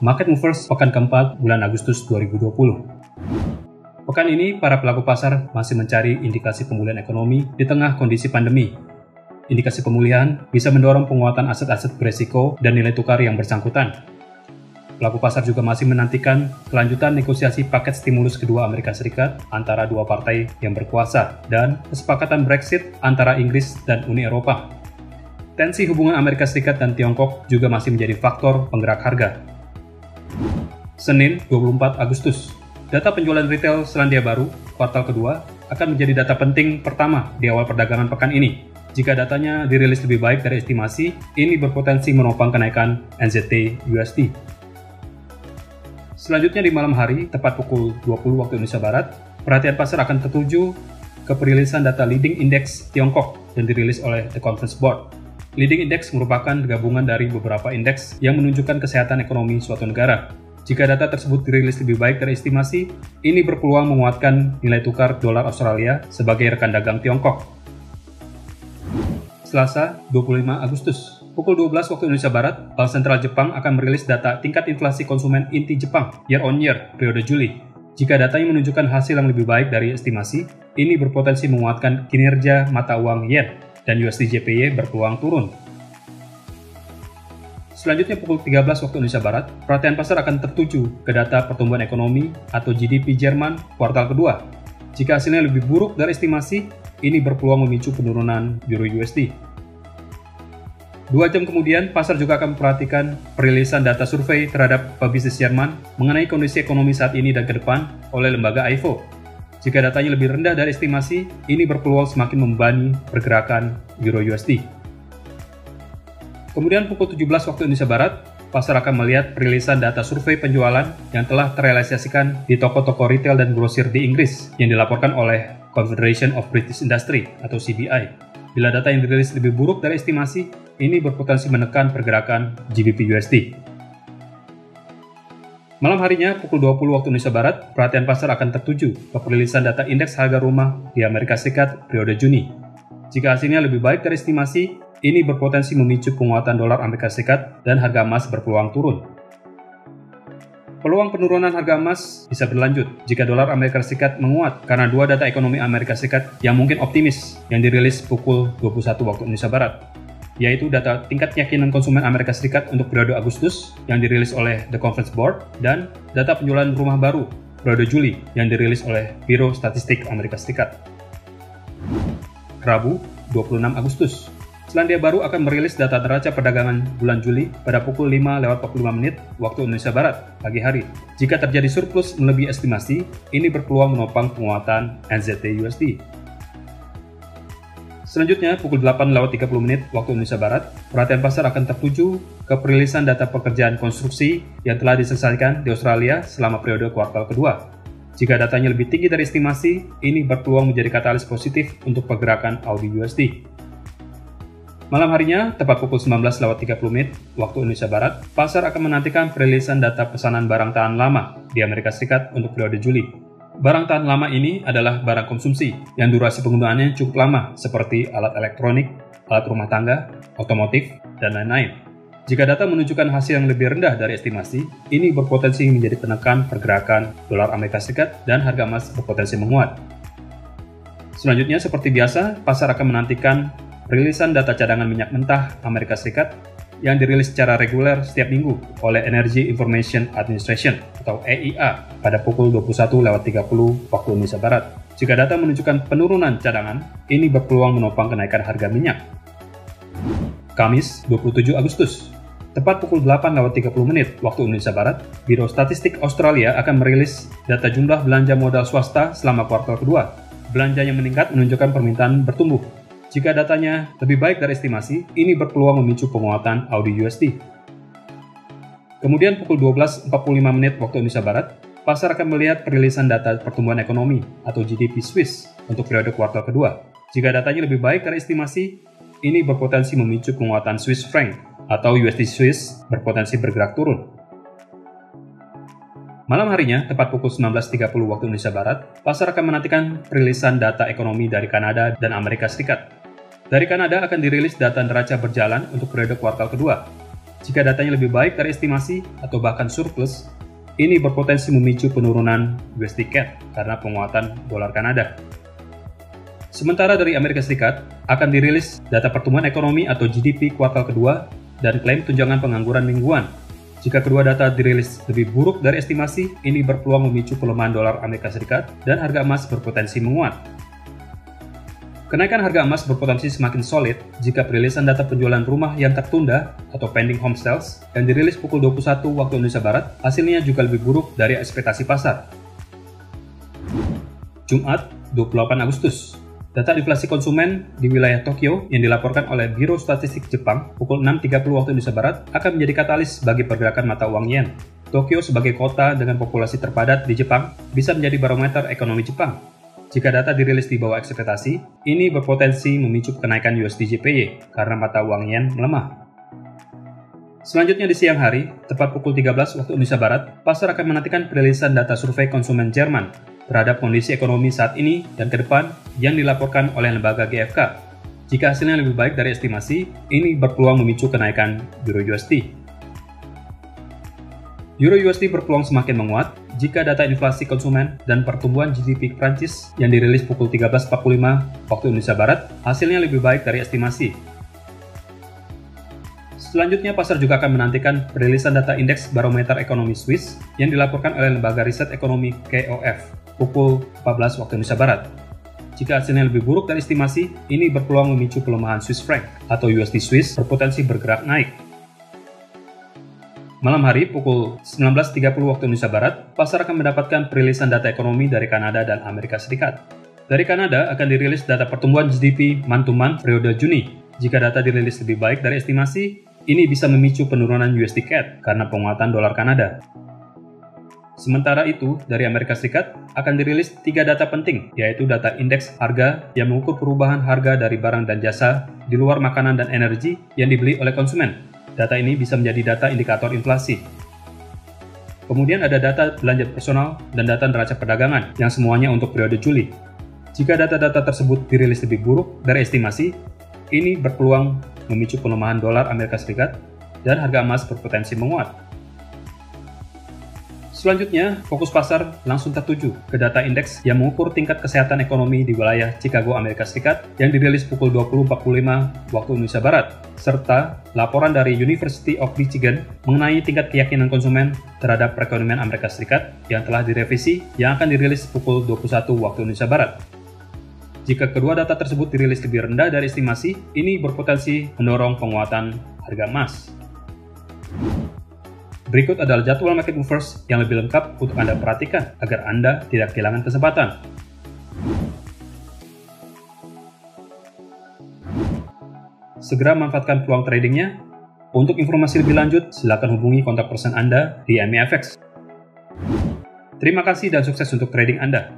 Market Movers pekan keempat bulan Agustus 2020. Pekan ini, para pelaku pasar masih mencari indikasi pemulihan ekonomi di tengah kondisi pandemi. Indikasi pemulihan bisa mendorong penguatan aset-aset beresiko dan nilai tukar yang bersangkutan. Pelaku pasar juga masih menantikan kelanjutan negosiasi paket stimulus kedua Amerika Serikat antara dua partai yang berkuasa dan kesepakatan Brexit antara Inggris dan Uni Eropa. Tensi hubungan Amerika Serikat dan Tiongkok juga masih menjadi faktor penggerak harga. Senin, 24 Agustus. Data penjualan retail Selandia Baru kuartal kedua akan menjadi data penting pertama di awal perdagangan pekan ini. Jika datanya dirilis lebih baik dari estimasi, ini berpotensi menopang kenaikan NZD USD. Selanjutnya di malam hari, tepat pukul 20 waktu Indonesia Barat, perhatian pasar akan tertuju ke perilisan data Leading Index Tiongkok yang dirilis oleh The Conference Board. Leading Index merupakan gabungan dari beberapa indeks yang menunjukkan kesehatan ekonomi suatu negara. Jika data tersebut dirilis lebih baik dari estimasi, ini berpeluang menguatkan nilai tukar dolar Australia sebagai rekan dagang Tiongkok. Selasa, 25 Agustus. Pukul 12 waktu Indonesia Barat, Bank Sentral Jepang akan merilis data tingkat inflasi konsumen inti Jepang year on year periode Juli. Jika datanya menunjukkan hasil yang lebih baik dari estimasi, ini berpotensi menguatkan kinerja mata uang yen dan USD JPY berpeluang turun. Selanjutnya pukul 13 waktu Indonesia Barat, perhatian pasar akan tertuju ke data pertumbuhan ekonomi atau GDP Jerman kuartal kedua. Jika hasilnya lebih buruk dari estimasi, ini berpeluang memicu penurunan Euro USD. 2 jam kemudian, pasar juga akan memperhatikan perilisan data survei terhadap pebisnis Jerman mengenai kondisi ekonomi saat ini dan ke depan oleh lembaga Ifo. Jika datanya lebih rendah dari estimasi, ini berpeluang semakin membebani pergerakan Euro USD. Kemudian pukul 17 waktu Indonesia Barat, pasar akan melihat perilisan data survei penjualan yang telah terrealisasikan di toko-toko retail dan grosir di Inggris yang dilaporkan oleh Confederation of British Industry atau CBI. Bila data yang dirilis lebih buruk dari estimasi, ini berpotensi menekan pergerakan GBP USD. Malam harinya, pukul 20 waktu Indonesia Barat, perhatian pasar akan tertuju ke perilisan data indeks harga rumah di Amerika Serikat periode Juni. Jika hasilnya lebih baik dari estimasi, ini berpotensi memicu penguatan dolar Amerika Serikat dan harga emas berpeluang turun. Peluang penurunan harga emas bisa berlanjut jika dolar Amerika Serikat menguat karena dua data ekonomi Amerika Serikat yang mungkin optimis yang dirilis pukul 21 waktu Indonesia Barat, yaitu data tingkat keyakinan konsumen Amerika Serikat untuk periode Agustus yang dirilis oleh The Conference Board dan data penjualan rumah baru periode Juli yang dirilis oleh Biro Statistik Amerika Serikat. Rabu, 26 Agustus. Selandia Baru akan merilis data neraca perdagangan bulan Juli pada pukul 5:45 waktu Indonesia Barat pagi hari. Jika terjadi surplus melebihi estimasi, ini berpeluang menopang penguatan NZD USD. Selanjutnya, pukul 8:30 waktu Indonesia Barat, perhatian pasar akan tertuju ke perilisan data pekerjaan konstruksi yang telah diselesaikan di Australia selama periode kuartal kedua. Jika datanya lebih tinggi dari estimasi, ini berpeluang menjadi katalis positif untuk pergerakan AUD USD. Malam harinya, tepat pukul 19:30 waktu Indonesia Barat, pasar akan menantikan perilisan data pesanan barang tahan lama di Amerika Serikat untuk periode Juli. Barang tahan lama ini adalah barang konsumsi yang durasi penggunaannya cukup lama seperti alat elektronik, alat rumah tangga, otomotif, dan lain-lain. Jika data menunjukkan hasil yang lebih rendah dari estimasi, ini berpotensi menjadi penekan pergerakan dolar Amerika Serikat dan harga emas berpotensi menguat. Selanjutnya, seperti biasa, pasar akan menantikan perilisan data cadangan minyak mentah Amerika Serikat yang dirilis secara reguler setiap minggu oleh Energy Information Administration atau EIA pada pukul 21:30 waktu Indonesia Barat. Jika data menunjukkan penurunan cadangan, ini berpeluang menopang kenaikan harga minyak. Kamis, 27 Agustus. Tepat pukul 8:30 waktu Indonesia Barat, Biro Statistik Australia akan merilis data jumlah belanja modal swasta selama kuartal kedua. Belanja yang meningkat menunjukkan permintaan bertumbuh. Jika datanya lebih baik dari estimasi, ini berpeluang memicu penguatan AUD USD. Kemudian pukul 12:45 waktu Indonesia Barat, pasar akan melihat perilisan data pertumbuhan ekonomi atau GDP Swiss untuk periode kuartal kedua. Jika datanya lebih baik dari estimasi, ini berpotensi memicu penguatan Swiss franc atau USD Swiss berpotensi bergerak turun. Malam harinya, tepat pukul 19:30 waktu Indonesia Barat, pasar akan menantikan perilisan data ekonomi dari Kanada dan Amerika Serikat. Dari Kanada akan dirilis data neraca berjalan untuk periode kuartal kedua. Jika datanya lebih baik dari estimasi atau bahkan surplus, ini berpotensi memicu penurunan USD CAD karena penguatan dolar Kanada. Sementara dari Amerika Serikat akan dirilis data pertumbuhan ekonomi atau GDP kuartal kedua dan klaim tunjangan pengangguran mingguan. Jika kedua data dirilis lebih buruk dari estimasi, ini berpeluang memicu pelemahan dolar Amerika Serikat dan harga emas berpotensi menguat. Kenaikan harga emas berpotensi semakin solid jika perilisan data penjualan rumah yang tertunda atau pending home sales yang dirilis pukul 21 waktu Indonesia Barat hasilnya juga lebih buruk dari ekspektasi pasar. Jumat, 28 Agustus. Data inflasi konsumen di wilayah Tokyo yang dilaporkan oleh Biro Statistik Jepang pukul 6.30 waktu Indonesia Barat akan menjadi katalis bagi pergerakan mata uang yen. Tokyo sebagai kota dengan populasi terpadat di Jepang bisa menjadi barometer ekonomi Jepang. Jika data dirilis di bawah ekspektasi, ini berpotensi memicu kenaikan USD/JPY karena mata uang yen melemah. Selanjutnya di siang hari, tepat pukul 13 waktu Indonesia Barat, pasar akan menantikan perilisan data survei konsumen Jerman terhadap kondisi ekonomi saat ini dan ke depan yang dilaporkan oleh lembaga GfK. Jika hasilnya lebih baik dari estimasi, ini berpeluang memicu kenaikan Euro-USD. Euro-USD berpeluang semakin menguat jika data inflasi konsumen dan pertumbuhan GDP Prancis yang dirilis pukul 13.45 waktu Indonesia Barat hasilnya lebih baik dari estimasi. Selanjutnya, pasar juga akan menantikan perilisan data indeks barometer ekonomi Swiss yang dilaporkan oleh lembaga riset ekonomi KOF pukul 14 waktu Indonesia Barat. Jika hasilnya lebih buruk dari estimasi, ini berpeluang memicu pelemahan Swiss franc atau USD Swiss berpotensi bergerak naik. Malam hari pukul 19.30 waktu Indonesia Barat, pasar akan mendapatkan perilisan data ekonomi dari Kanada dan Amerika Serikat. Dari Kanada akan dirilis data pertumbuhan GDP month-to-month periode Juni. Jika data dirilis lebih baik dari estimasi, ini bisa memicu penurunan USD CAD karena penguatan dolar Kanada. Sementara itu, dari Amerika Serikat akan dirilis 3 data penting, yaitu data indeks harga yang mengukur perubahan harga dari barang dan jasa di luar makanan dan energi yang dibeli oleh konsumen. Data ini bisa menjadi data indikator inflasi. Kemudian ada data belanja personal dan data neraca perdagangan yang semuanya untuk periode Juli. Jika data-data tersebut dirilis lebih buruk dari estimasi, ini berpeluang memicu pelemahan dolar Amerika Serikat dan harga emas berpotensi menguat. Selanjutnya, fokus pasar langsung tertuju ke data indeks yang mengukur tingkat kesehatan ekonomi di wilayah Chicago, Amerika Serikat yang dirilis pukul 20.45 waktu Indonesia Barat, serta laporan dari University of Michigan mengenai tingkat keyakinan konsumen terhadap perekonomian Amerika Serikat yang telah direvisi yang akan dirilis pukul 21 waktu Indonesia Barat. Jika kedua data tersebut dirilis lebih rendah dari estimasi, ini berpotensi mendorong penguatan harga emas. Berikut adalah jadwal market movers yang lebih lengkap untuk Anda perhatikan agar Anda tidak kehilangan kesempatan. Segera manfaatkan peluang tradingnya. Untuk informasi lebih lanjut, silakan hubungi kontak person Anda di MEFX. Terima kasih dan sukses untuk trading Anda.